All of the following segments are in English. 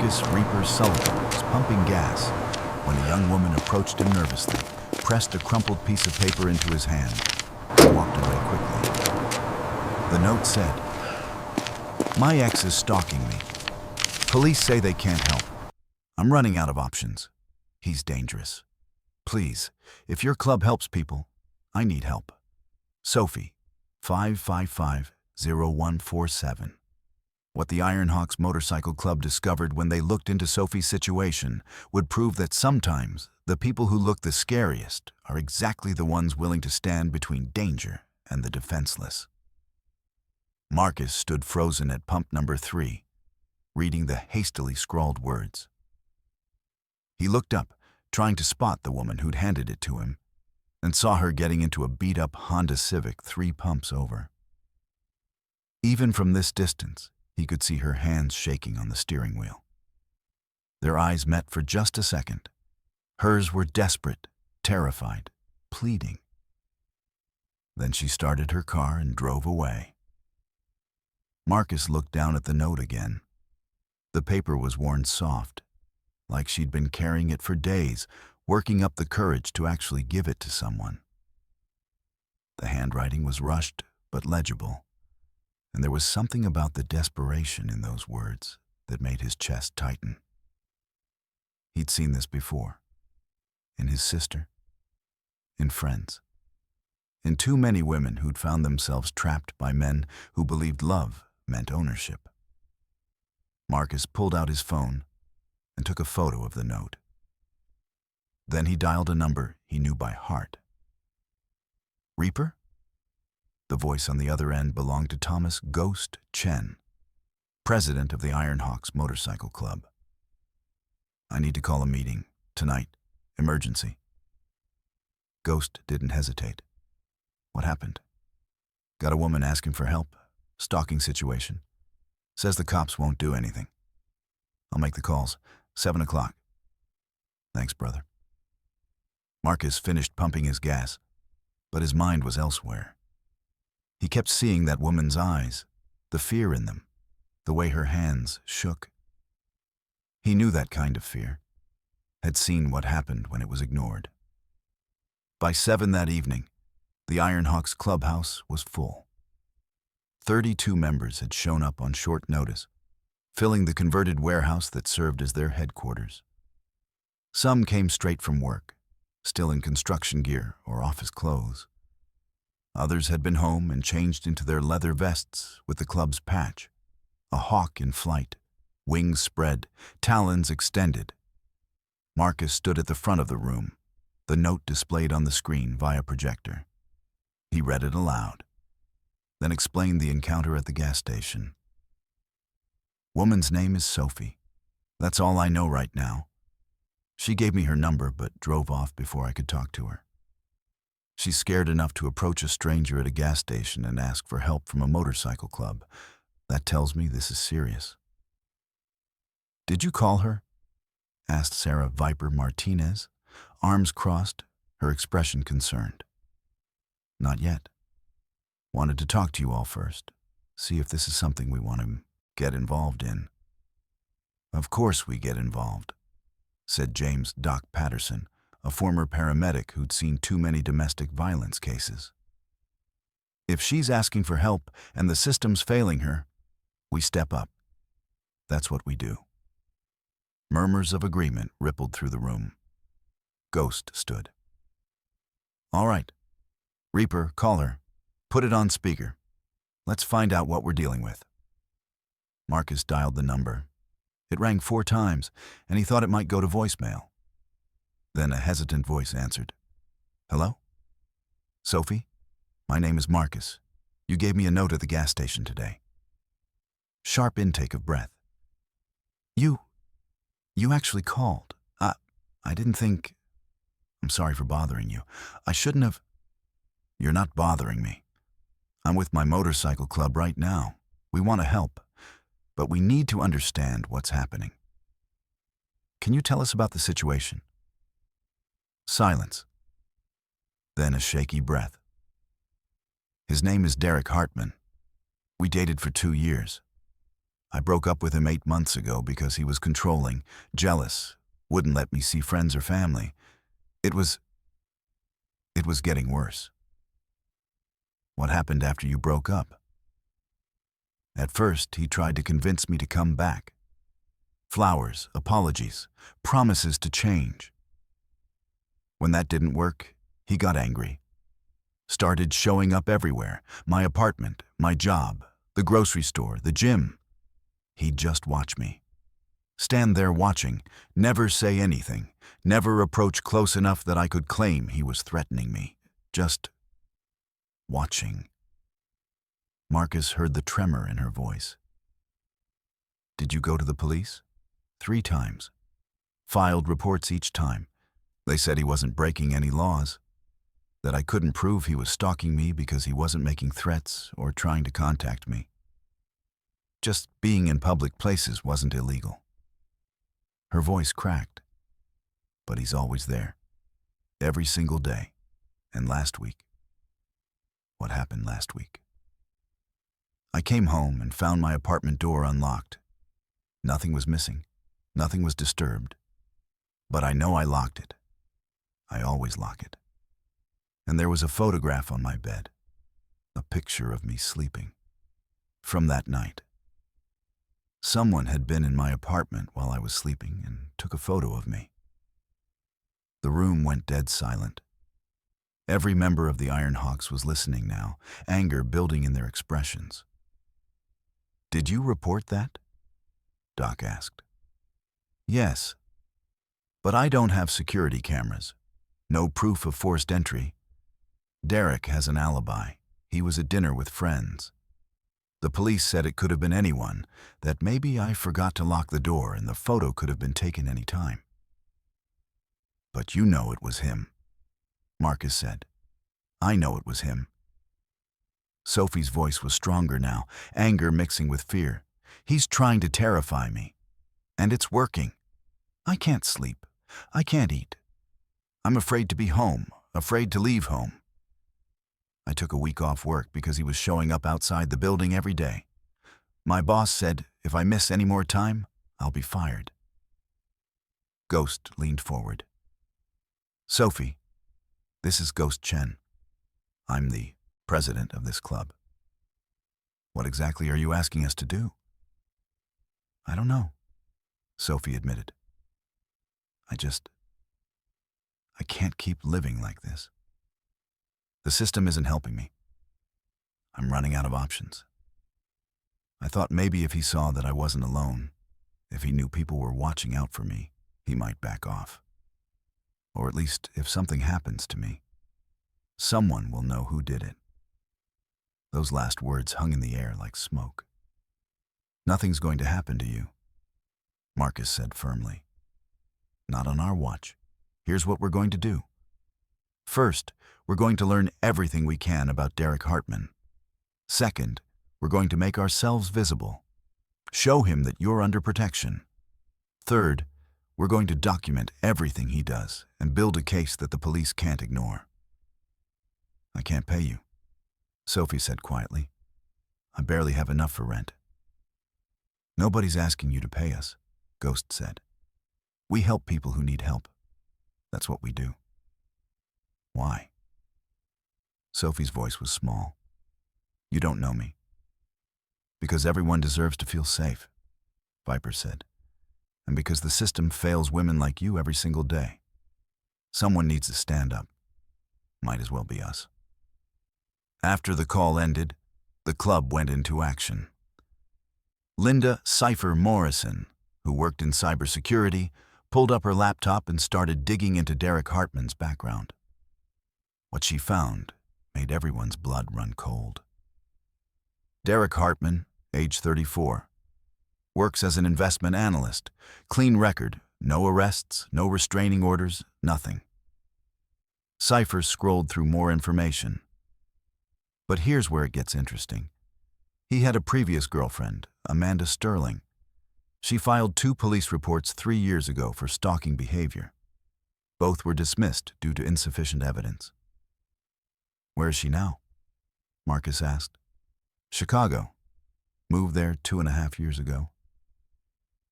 Marcus Reaper Sullivan was pumping gas when a young woman approached him nervously, pressed a crumpled piece of paper into his hand, and walked away quickly. The note said, "My ex is stalking me. Police say they can't help. I'm running out of options. He's dangerous. Please, if your club helps people, I need help. Sophie, 555-0147. What the Ironhawks Motorcycle Club discovered when they looked into Sophie's situation would prove that sometimes the people who look the scariest are exactly the ones willing to stand between danger and the defenseless. Marcus stood frozen at pump number 3, reading the hastily scrawled words. He looked up, trying to spot the woman who'd handed it to him, and saw her getting into a beat-up Honda Civic 3 pumps over. Even from this distance, he could see her hands shaking on the steering wheel. Their eyes met for just a second. Hers were desperate, terrified, pleading. Then she started her car and drove away. Marcus looked down at the note again. The paper was worn soft, like she'd been carrying it for days, working up the courage to actually give it to someone. The handwriting was rushed but legible, and there was something about the desperation in those words that made his chest tighten. He'd seen this before, in his sister, in friends, in too many women who'd found themselves trapped by men who believed love meant ownership. Marcus pulled out his phone and took a photo of the note. Then he dialed a number he knew by heart. Reaper? The voice on the other end belonged to Thomas Ghost Chen, president of the Ironhawks Motorcycle Club. I need to call a meeting, tonight, emergency. Ghost didn't hesitate. What happened? Got a woman asking for help, stalking situation. Says the cops won't do anything. I'll make the calls, 7 o'clock. Thanks, brother. Marcus finished pumping his gas, but his mind was elsewhere. He kept seeing that woman's eyes, the fear in them, the way her hands shook. He knew that kind of fear, had seen what happened when it was ignored. By 7 that evening, the Ironhawks clubhouse was full. 32 members had shown up on short notice, filling the converted warehouse that served as their headquarters. Some came straight from work, still in construction gear or office clothes. Others had been home and changed into their leather vests with the club's patch, a hawk in flight, wings spread, talons extended. Marcus stood at the front of the room, the note displayed on the screen via projector. He read it aloud, then explained the encounter at the gas station. Woman's name is Sophie. That's all I know right now. She gave me her number but drove off before I could talk to her. She's scared enough to approach a stranger at a gas station and ask for help from a motorcycle club. That tells me this is serious. Did you call her? Asked Sarah Viper Martinez, arms crossed, her expression concerned. Not yet. Wanted to talk to you all first, see if this is something we want to get involved in. Of course we get involved, said James Doc Patterson, a former paramedic who'd seen too many domestic violence cases. If she's asking for help and the system's failing her, we step up. That's what we do. Murmurs of agreement rippled through the room. Ghost stood. All right. Reaper, call her. Put it on speaker. Let's find out what we're dealing with. Marcus dialed the number. It rang 4 times, and he thought it might go to voicemail. Then a hesitant voice answered. Hello? Sophie? My name is Marcus. You gave me a note at the gas station today. Sharp intake of breath. You actually called. I didn't think... I'm sorry for bothering you. I shouldn't have... You're not bothering me. I'm with my motorcycle club right now. We want to help, but we need to understand what's happening. Can you tell us about the situation? Silence. Then a shaky breath. His name is Derek Hartman. We dated for 2 years. I broke up with him 8 months ago because he was controlling, jealous, wouldn't let me see friends or family. It was getting worse. What happened after you broke up? At first, he tried to convince me to come back. Flowers, apologies, promises to change. When that didn't work, he got angry. Started showing up everywhere, my apartment, my job, the grocery store, the gym. He'd just watch me. Stand there watching, never say anything, never approach close enough that I could claim he was threatening me. Just watching. Marcus heard the tremor in her voice. Did you go to the police? 3 times. Filed reports each time. They said he wasn't breaking any laws, that I couldn't prove he was stalking me because he wasn't making threats or trying to contact me. Just being in public places wasn't illegal. Her voice cracked. But he's always there. Every single day. And last week. What happened last week? I came home and found my apartment door unlocked. Nothing was missing. Nothing was disturbed. But I know I locked it. I always lock it. And there was a photograph on my bed. A picture of me sleeping. From that night. Someone had been in my apartment while I was sleeping and took a photo of me. The room went dead silent. Every member of the Ironhawks was listening now, anger building in their expressions. Did you report that? Doc asked. Yes. But I don't have security cameras. No proof of forced entry. Derek has an alibi. He was at dinner with friends. The police said it could have been anyone, that maybe I forgot to lock the door and the photo could have been taken any time. But you know it was him, Marcus said. I know it was him. Sophie's voice was stronger now, anger mixing with fear. He's trying to terrify me. And it's working. I can't sleep. I can't eat. I'm afraid to be home, afraid to leave home. I took a week off work because he was showing up outside the building every day. My boss said if I miss any more time, I'll be fired. Ghost leaned forward. Sophie, this is Ghost Chen. I'm the president of this club. What exactly are you asking us to do? I don't know, Sophie admitted. I can't keep living like this. The system isn't helping me. I'm running out of options. I thought maybe if he saw that I wasn't alone, if he knew people were watching out for me, he might back off. Or at least if something happens to me, someone will know who did it. Those last words hung in the air like smoke. Nothing's going to happen to you, Marcus said firmly. Not on our watch. Here's what we're going to do. First, we're going to learn everything we can about Derek Hartman. Second, we're going to make ourselves visible. Show him that you're under protection. Third, we're going to document everything he does and build a case that the police can't ignore. I can't pay you, Sophie said quietly. I barely have enough for rent. Nobody's asking you to pay us, Ghost said. We help people who need help. That's what we do. Why? Sophie's voice was small. You don't know me. Because everyone deserves to feel safe, Viper said. And because the system fails women like you every single day. Someone needs to stand up. Might as well be us. After the call ended, the club went into action. Linda Cypher Morrison, who worked in cybersecurity, pulled up her laptop and started digging into Derek Hartman's background. What she found made everyone's blood run cold. Derek Hartman, age 34, works as an investment analyst, clean record, no arrests, no restraining orders, nothing. Cypher scrolled through more information. But here's where it gets interesting. He had a previous girlfriend, Amanda Sterling. She filed 2 police reports 3 years ago for stalking behavior. Both were dismissed due to insufficient evidence. Where is she now? Marcus asked. Chicago. Moved there 2.5 years ago.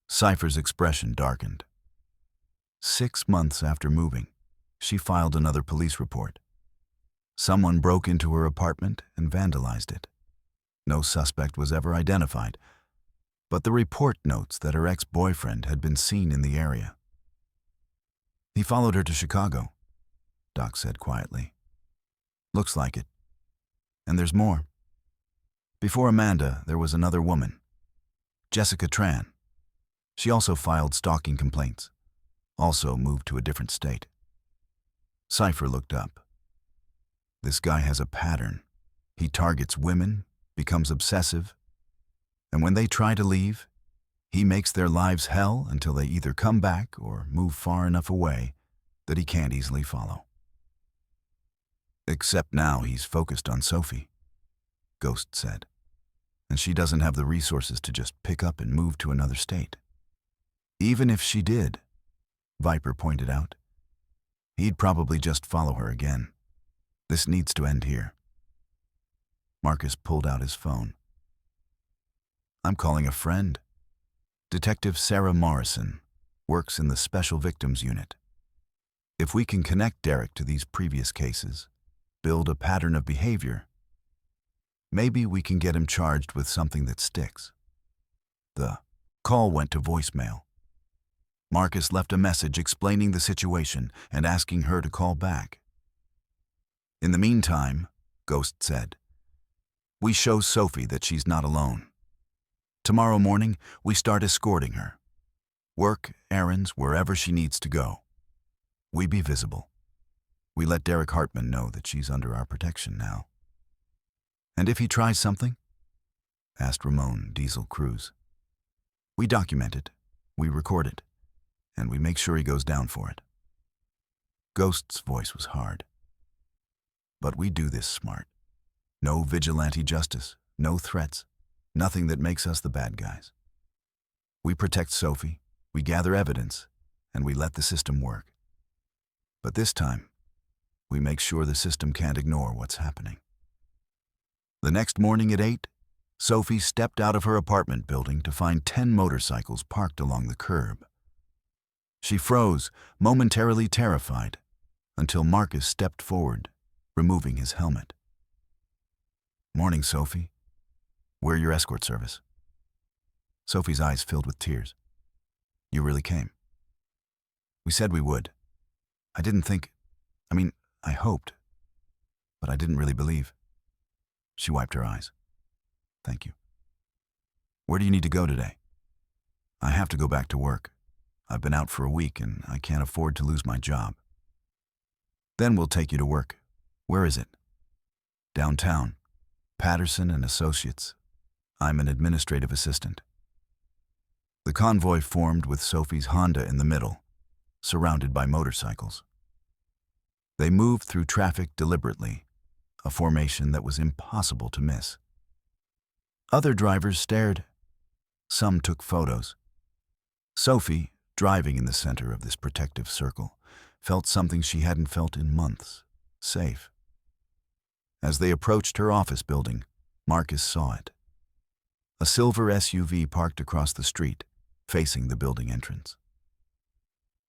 Cypher's expression darkened. 6 months after moving, she filed another police report. Someone broke into her apartment and vandalized it. No suspect was ever identified, but the report notes that her ex-boyfriend had been seen in the area. He followed her to Chicago, Doc said quietly. Looks like it. And there's more. Before Amanda, there was another woman, Jessica Tran. She also filed stalking complaints, also moved to a different state. Cypher looked up. This guy has a pattern. He targets women, becomes obsessive, and when they try to leave, he makes their lives hell until they either come back or move far enough away that he can't easily follow. Except now he's focused on Sophie, Ghost said, and she doesn't have the resources to just pick up and move to another state. Even if she did, Viper pointed out, he'd probably just follow her again. This needs to end here. Marcus pulled out his phone. I'm calling a friend. Detective Sarah Morrison works in the Special Victims Unit. If we can connect Derek to these previous cases, build a pattern of behavior, maybe we can get him charged with something that sticks. The call went to voicemail. Marcus left a message explaining the situation and asking her to call back. In the meantime, Ghost said, we show Sophie that she's not alone. Tomorrow morning, we start escorting her. Work, errands, wherever she needs to go. We be visible. We let Derek Hartman know that she's under our protection now. And if he tries something? Asked Ramon Diesel Cruz. We document it, we record it, and we make sure he goes down for it. Ghost's voice was hard. But we do this smart. No vigilante justice, no threats, nothing that makes us the bad guys. We protect Sophie, we gather evidence, and we let the system work. But this time, we make sure the system can't ignore what's happening. The next morning at 8, Sophie stepped out of her apartment building to find 10 motorcycles parked along the curb. She froze, momentarily terrified, until Marcus stepped forward, removing his helmet. Morning, Sophie. We're your escort service. Sophie's eyes filled with tears. You really came. We said we would. I didn't think, I hoped, but I didn't really believe. She wiped her eyes. Thank you. Where do you need to go today? I have to go back to work. I've been out for a week and I can't afford to lose my job. Then we'll take you to work. Where is it? Downtown. Patterson and Associates. I'm an administrative assistant. The convoy formed with Sophie's Honda in the middle, surrounded by motorcycles. They moved through traffic deliberately, a formation that was impossible to miss. Other drivers stared. Some took photos. Sophie, driving in the center of this protective circle, felt something she hadn't felt in months, safe. As they approached her office building, Marcus saw it. A silver SUV parked across the street, facing the building entrance.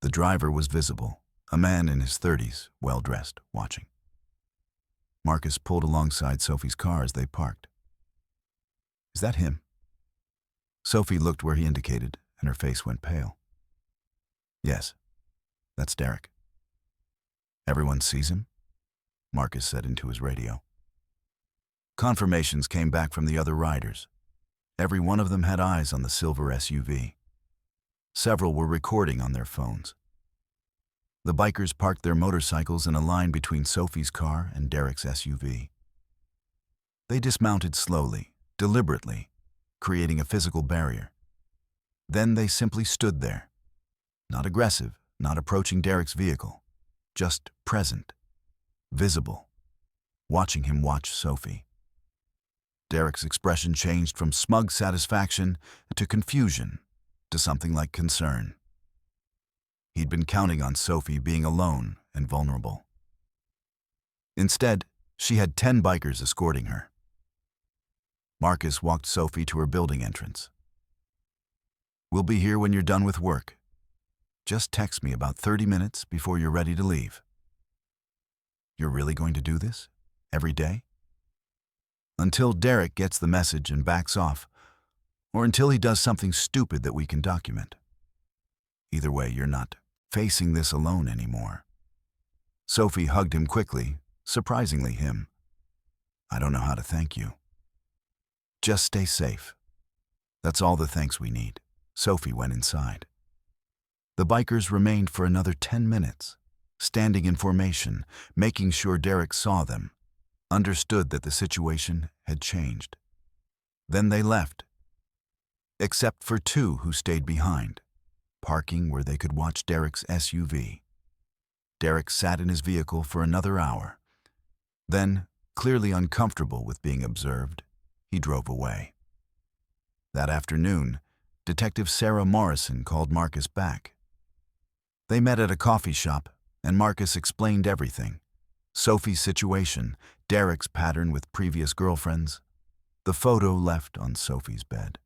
The driver was visible, a man in his 30s, well-dressed, watching. Marcus pulled alongside Sophie's car as they parked. Is that him? Sophie looked where he indicated, and her face went pale. Yes, that's Derek. Everyone sees him? Marcus said into his radio. Confirmations came back from the other riders. Every one of them had eyes on the silver SUV. Several were recording on their phones. The bikers parked their motorcycles in a line between Sophie's car and Derek's SUV. They dismounted slowly, deliberately, creating a physical barrier. Then they simply stood there. Not aggressive, not approaching Derek's vehicle, just present, visible, watching him watch Sophie. Derek's expression changed from smug satisfaction to confusion to something like concern. He'd been counting on Sophie being alone and vulnerable. Instead, she had 10 bikers escorting her. Marcus walked Sophie to her building entrance. "We'll be here when you're done with work. Just text me about 30 minutes before you're ready to leave." "You're really going to do this? Every day?" "Until Derek gets the message and backs off, or until he does something stupid that we can document. Either way, you're not facing this alone anymore." Sophie hugged him quickly, surprisingly him. "I don't know how to thank you." "Just stay safe. That's all the thanks we need." Sophie went inside. The bikers remained for another 10 minutes, standing in formation, making sure Derek saw them, understood that the situation had changed. Then they left, except for two who stayed behind, parking where they could watch Derek's SUV. Derek sat in his vehicle for another hour. Then, clearly uncomfortable with being observed, he drove away. That afternoon, Detective Sarah Morrison called Marcus back. They met at a coffee shop, and Marcus explained everything: Sophie's situation, Derek's pattern with previous girlfriends, the photo left on Sophie's bed.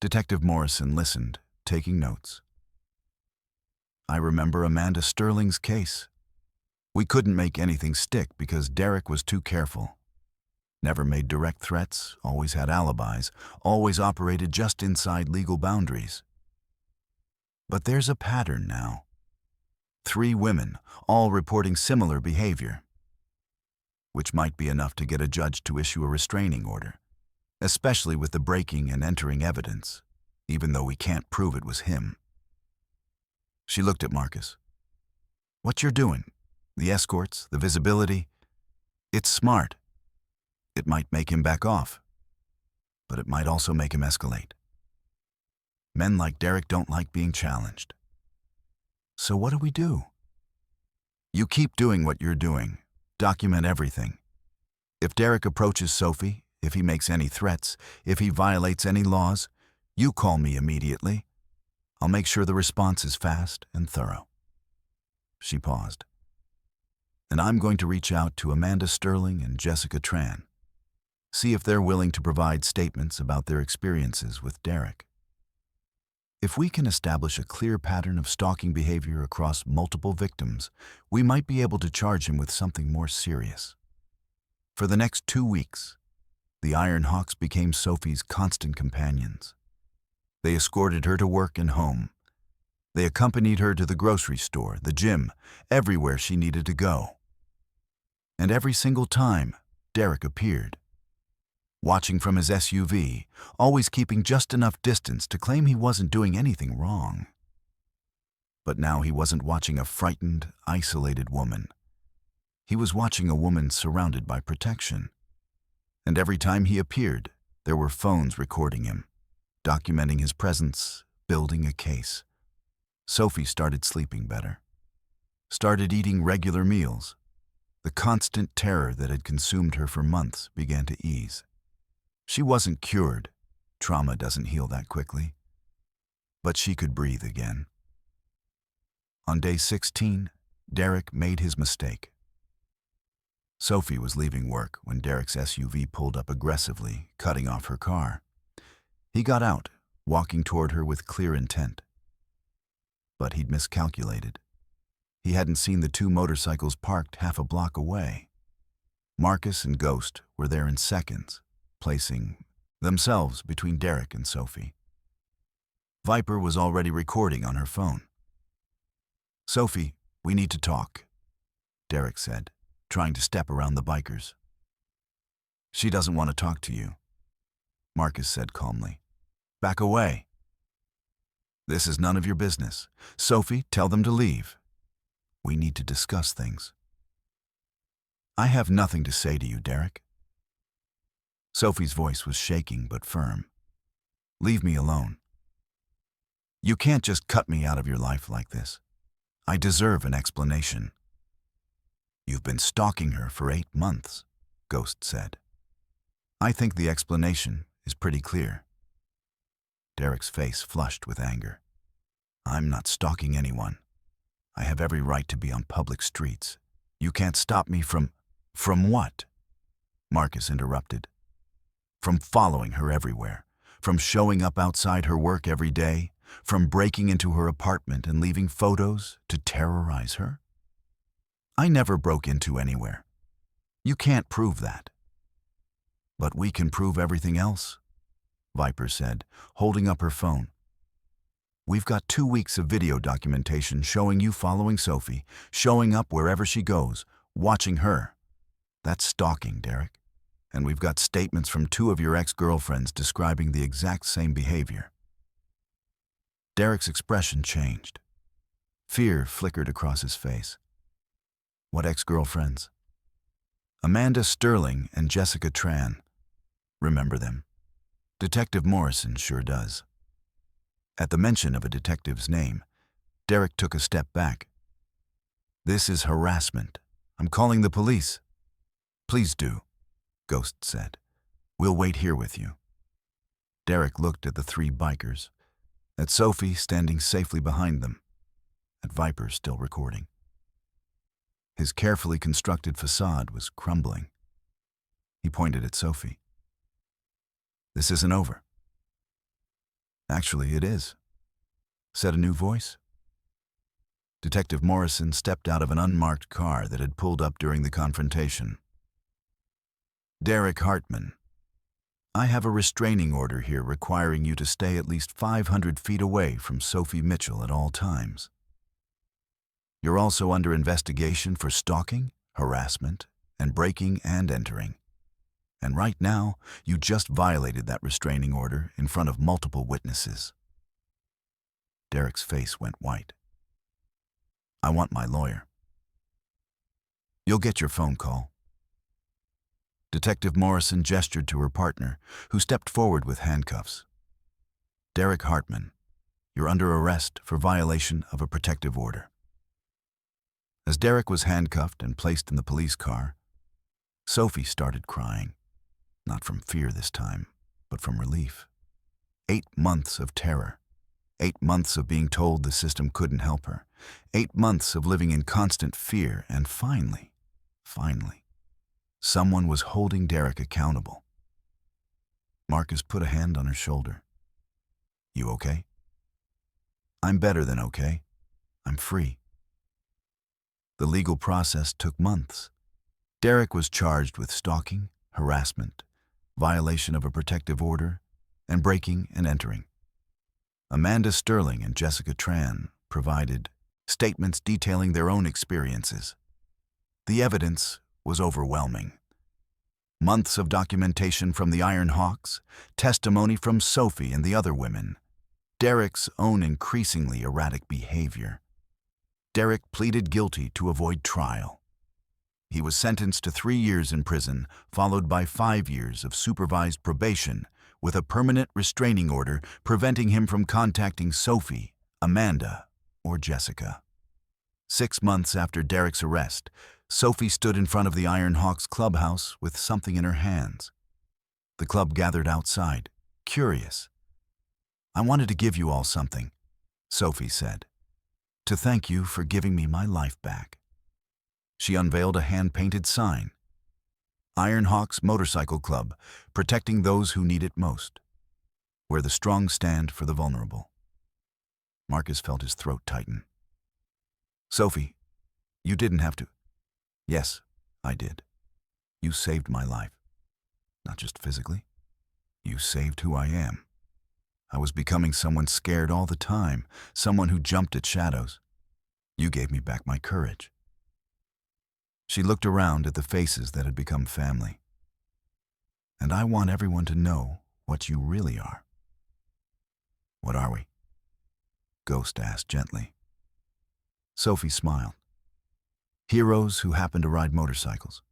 Detective Morrison listened, taking notes. "I remember Amanda Sterling's case. We couldn't make anything stick because Derek was too careful. Never made direct threats, always had alibis, always operated just inside legal boundaries. But there's a pattern now. 3 women, all reporting similar behavior, which might be enough to get a judge to issue a restraining order, especially with the breaking and entering evidence, even though we can't prove it was him." She looked at Marcus. "What you're doing, the escorts, the visibility, it's smart. It might make him back off, but it might also make him escalate. Men like Derek don't like being challenged. So what do we do? You keep doing what you're doing. Document everything. If Derek approaches Sophie, if he makes any threats, if he violates any laws, you call me immediately. I'll make sure the response is fast and thorough." She paused. "And I'm going to reach out to Amanda Sterling and Jessica Tran. See if they're willing to provide statements about their experiences with Derek. If we can establish a clear pattern of stalking behavior across multiple victims, we might be able to charge him with something more serious." For the next 2 weeks, the Iron Hawks became Sophie's constant companions. They escorted her to work and home. They accompanied her to the grocery store, the gym, everywhere she needed to go. And every single time, Derek appeared, watching from his SUV, always keeping just enough distance to claim he wasn't doing anything wrong. But now he wasn't watching a frightened, isolated woman. He was watching a woman surrounded by protection. And every time he appeared, there were phones recording him, documenting his presence, building a case. Sophie started sleeping better, started eating regular meals. The constant terror that had consumed her for months began to ease. She wasn't cured. Trauma doesn't heal that quickly. But she could breathe again. On day 16, Derek made his mistake. Sophie was leaving work when Derek's SUV pulled up aggressively, cutting off her car. He got out, walking toward her with clear intent. But he'd miscalculated. He hadn't seen the 2 motorcycles parked half a block away. Marcus and Ghost were there in seconds, placing themselves between Derek and Sophie. Viper was already recording on her phone. "Sophie, we need to talk," Derek said, trying to step around the bikers. "She doesn't want to talk to you," Marcus said calmly. "Back away." "This is none of your business. Sophie, tell them to leave. We need to discuss things." "I have nothing to say to you, Derek." Sophie's voice was shaking but firm. "Leave me alone. You can't just cut me out of your life like this. I deserve an explanation." "You've been stalking her for 8 months," Ghost said. "I think the explanation is pretty clear." Derek's face flushed with anger. "I'm not stalking anyone. I have every right to be on public streets. You can't stop me from..." "From what?" Marcus interrupted. From following her everywhere, from showing up outside her work every day, from breaking into her apartment and leaving photos to terrorize her. I never broke into anywhere. You can't prove that. But we can prove everything else, Viper said, holding up her phone. We've got 2 weeks of video documentation showing you following Sophie, showing up wherever she goes, watching her. That's stalking, Derek. And we've got statements from 2 of your ex-girlfriends describing the exact same behavior. Derek's expression changed. Fear flickered across his face. What ex-girlfriends? Amanda Sterling and Jessica Tran. Remember them? Detective Morrison sure does. At the mention of a detective's name, Derek took a step back. This is harassment. I'm calling the police. Please do, Ghost said. We'll wait here with you. Derek looked at the 3 bikers, at Sophie standing safely behind them, at Viper still recording. His carefully constructed facade was crumbling. He pointed at Sophie. This isn't over. Actually, it is, said a new voice. Detective Morrison stepped out of an unmarked car that had pulled up during the confrontation. Derek Hartman, I have a restraining order here requiring you to stay at least 500 feet away from Sophie Mitchell at all times. You're also under investigation for stalking, harassment, and breaking and entering. And right now, you just violated that restraining order in front of multiple witnesses. Derek's face went white. I want my lawyer. You'll get your phone call. Detective Morrison gestured to her partner, who stepped forward with handcuffs. Derek Hartman, you're under arrest for violation of a protective order. As Derek was handcuffed and placed in the police car, Sophie started crying. Not from fear this time, but from relief. 8 months of terror. 8 months of being told the system couldn't help her. 8 months of living in constant fear, and finally, someone was holding Derek accountable. Marcus put a hand on her shoulder. You okay? I'm better than okay. I'm free. The legal process took months. Derek was charged with stalking, harassment, violation of a protective order, and breaking and entering. Amanda Sterling and Jessica Tran provided statements detailing their own experiences. The evidence was overwhelming. Months of documentation from the Iron Hawks, testimony from Sophie and the other women, Derek's own increasingly erratic behavior. Derek pleaded guilty to avoid trial. He was sentenced to 3 years in prison, followed by 5 years of supervised probation, with a permanent restraining order preventing him from contacting Sophie, Amanda, or Jessica. 6 months after Derek's arrest, Sophie stood in front of the Iron Hawks clubhouse with something in her hands. The club gathered outside, curious. I wanted to give you all something, Sophie said, to thank you for giving me my life back. She unveiled a hand-painted sign. Iron Hawks Motorcycle Club, protecting those who need it most. Where the strong stand for the vulnerable. Marcus felt his throat tighten. Sophie, you didn't have to. Yes, I did. You saved my life. Not just physically. You saved who I am. I was becoming someone scared all the time, someone who jumped at shadows. You gave me back my courage. She looked around at the faces that had become family. And I want everyone to know what you really are. What are we? Ghost asked gently. Sophie smiled. Heroes who happen to ride motorcycles.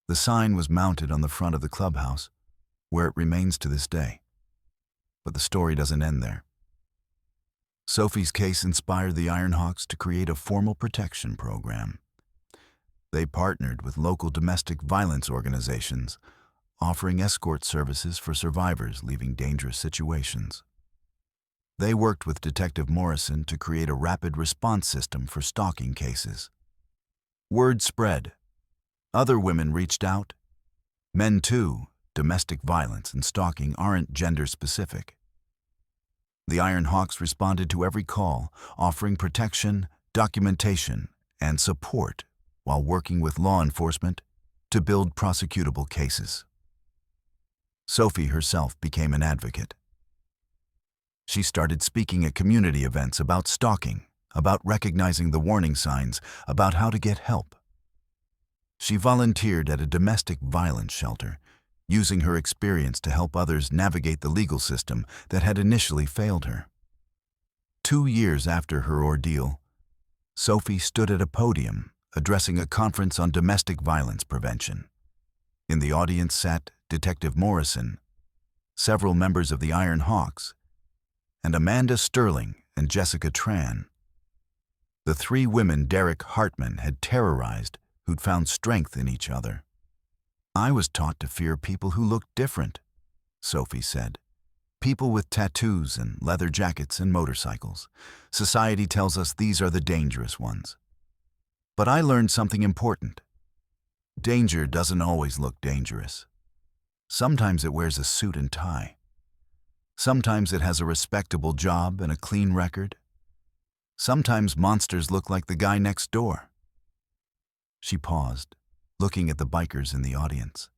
The sign was mounted on the front of the clubhouse, where it remains to this day. But the story doesn't end there. Sophie's case inspired the Iron Hawks to create a formal protection program. They partnered with local domestic violence organizations, offering escort services for survivors leaving dangerous situations. They worked with Detective Morrison to create a rapid response system for stalking cases. Word spread. Other women reached out. Men, too, domestic violence, and stalking aren't gender-specific. The Iron Hawks responded to every call, offering protection, documentation, and support while working with law enforcement to build prosecutable cases. Sophie herself became an advocate. She started speaking at community events about stalking, about recognizing the warning signs, about how to get help. She volunteered at a domestic violence shelter, using her experience to help others navigate the legal system that had initially failed her. 2 years after her ordeal, Sophie stood at a podium addressing a conference on domestic violence prevention. In the audience sat Detective Morrison, several members of the Iron Hawks, and Amanda Sterling and Jessica Tran. The 3 women Derek Hartman had terrorized who'd found strength in each other. "I was taught to fear people who looked different," Sophie said. "People with tattoos and leather jackets and motorcycles. Society tells us these are the dangerous ones. But I learned something important. Danger doesn't always look dangerous. Sometimes it wears a suit and tie. Sometimes it has a respectable job and a clean record. Sometimes monsters look like the guy next door." She paused, looking at the bikers in the audience.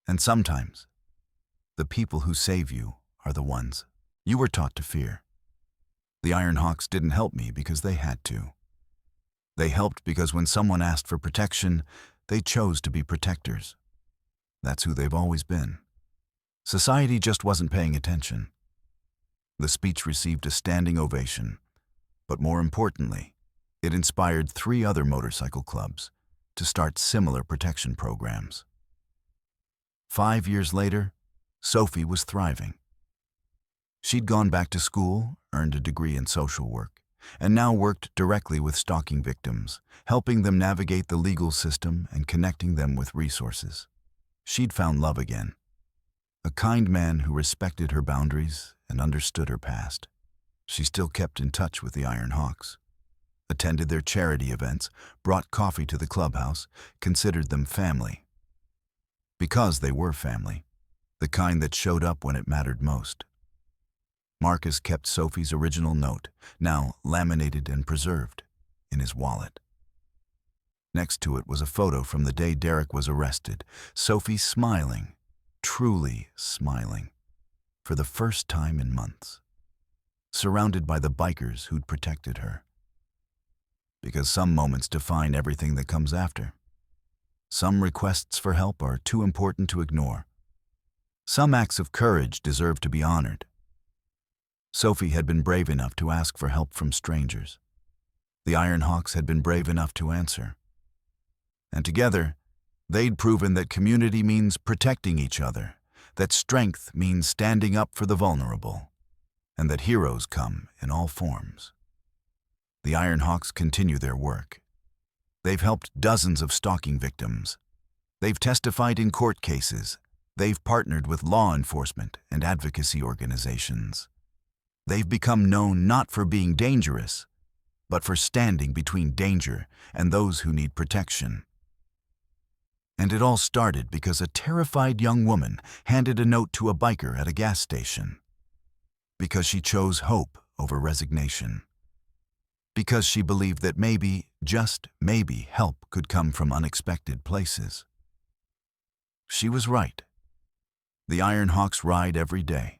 "And sometimes, the people who save you are the ones you were taught to fear. The Iron Hawks didn't help me because they had to. They helped because when someone asked for protection, they chose to be protectors. That's who they've always been. Society just wasn't paying attention." The speech received a standing ovation, but more importantly, it inspired 3 other motorcycle clubs to start similar protection programs. 5 years later, Sophie was thriving. She'd gone back to school, earned a degree in social work, and now worked directly with stalking victims, helping them navigate the legal system and connecting them with resources. She'd found love again, a kind man who respected her boundaries and understood her past. She still kept in touch with the Iron Hawks, attended their charity events, brought coffee to the clubhouse, considered them family. Because they were family, the kind that showed up when it mattered most. Marcus kept Sophie's original note, now laminated and preserved, in his wallet. Next to it was a photo from the day Derek was arrested, Sophie smiling, truly smiling, for the first time in months, surrounded by the bikers who'd protected her. Because some moments define everything that comes after. Some requests for help are too important to ignore. Some acts of courage deserve to be honored. Sophie had been brave enough to ask for help from strangers. The Iron Hawks had been brave enough to answer. And together, they'd proven that community means protecting each other, that strength means standing up for the vulnerable, and that heroes come in all forms. The Iron Hawks continue their work. They've helped dozens of stalking victims. They've testified in court cases. They've partnered with law enforcement and advocacy organizations. They've become known not for being dangerous, but for standing between danger and those who need protection. And it all started because a terrified young woman handed a note to a biker at a gas station. Because she chose hope over resignation. Because she believed that maybe, just maybe, help could come from unexpected places. She was right. The Iron Hawks ride every day.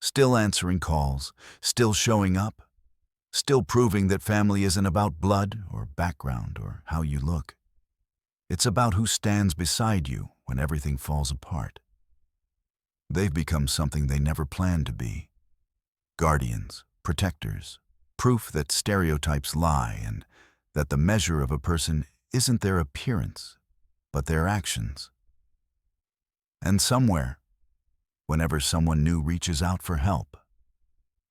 Still answering calls, still showing up, still proving that family isn't about blood or background or how you look. It's about who stands beside you when everything falls apart. They've become something they never planned to be. Guardians, protectors, proof that stereotypes lie and that the measure of a person isn't their appearance, but their actions. And somewhere, whenever someone new reaches out for help,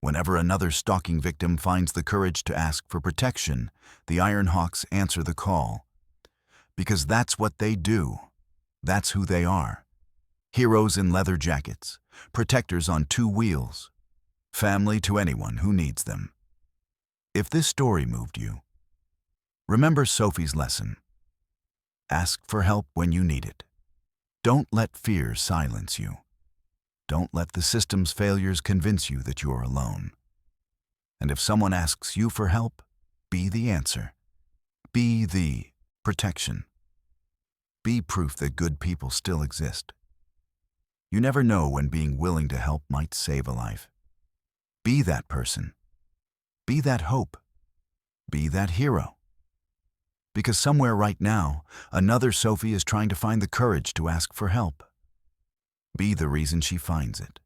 whenever another stalking victim finds the courage to ask for protection, the Iron Hawks answer the call. Because that's what they do. That's who they are. Heroes in leather jackets, protectors on 2 wheels, family to anyone who needs them. If this story moved you, remember Sophie's lesson. Ask for help when you need it. Don't let fear silence you. Don't let the system's failures convince you that you're alone. And if someone asks you for help, be the answer. Be the protection. Be proof that good people still exist. You never know when being willing to help might save a life. Be that person. Be that hope. Be that hero. Because somewhere right now, another Sophie is trying to find the courage to ask for help. Be the reason she finds it.